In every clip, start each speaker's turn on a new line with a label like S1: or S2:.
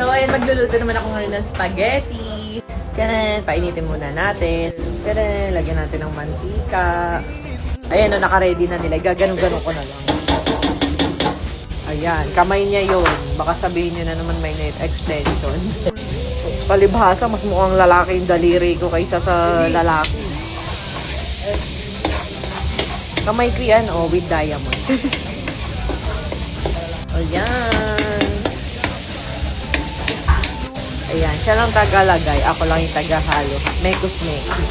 S1: So, ayun, magluluto naman ako ngayon ng spaghetti. Tiyan, painitin muna natin. Tiyan, lagyan natin ng mantika. Ayan, no, naka-ready na nila. Gaganong-ganong ko na lang. Ayan, kamay niya yun. Baka sabihin niyo na naman may net extension. Palibhasa, mas mukhang lalaki yung daliri ko kaysa sa lalaki. Kamay ko yan, oh, with diamond. Ayan. Ayan, siya lang tagalagay. Ako lang yung tagahalo. Mekos-mekos.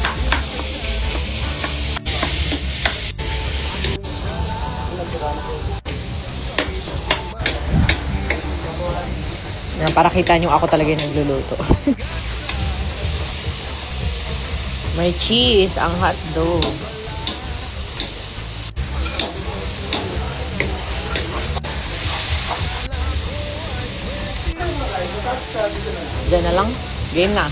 S1: Yan, para kita nyo ako talaga yung nagluluto. May cheese, ang hotdog. Diyan na lang. Game na.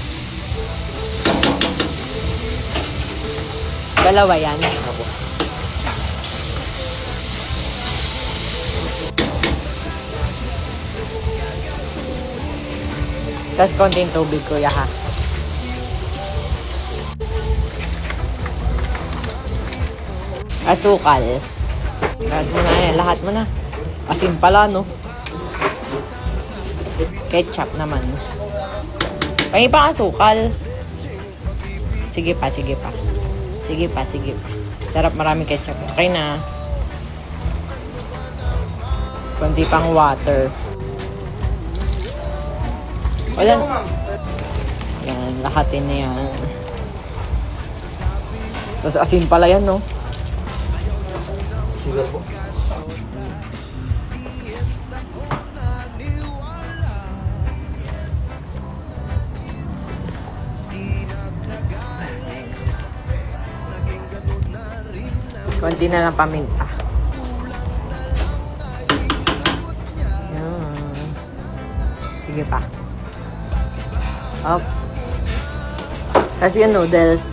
S1: Dalawa yan. Tapos konting tubig, kuya, ha? At sukal. Lahat mo na yan. Lahat mo na. Asin pala, no? Ketchup naman. Pahingi pa sukal. Sige pa, sige pa. Sige pa, sige pa. Sarap, maraming ketchup. Okay na. Kunti pang water. Wala. Yan, lahatin na yan. Tapos asin pala yan, no?
S2: Sugar po.
S1: Konti na lang paminta. Yan. Sige pa. Up. Tapos yung noodles.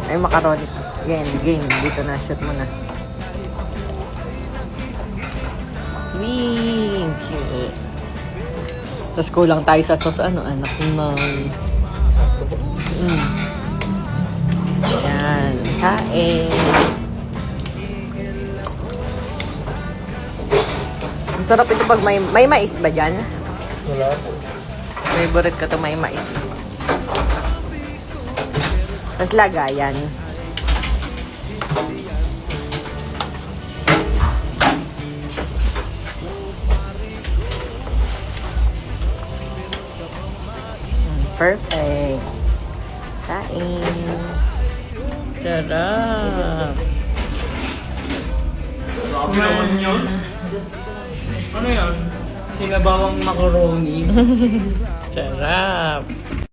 S1: Ay, macaroni. Game. Dito na. Shoot mo na. Wing. Cute. Tapos kulang tayo sa sauce. Ano, anak mo. Yan. Kain. Ang sarap ito pag may mais ba dyan?
S2: Wala po.
S1: Favorite ko ito may mais. Tapos lagayan. Perfect. Kain. Sarap.
S2: Grabe naman yun. Ano yan? Sinabawang macaroni.
S1: Sarap.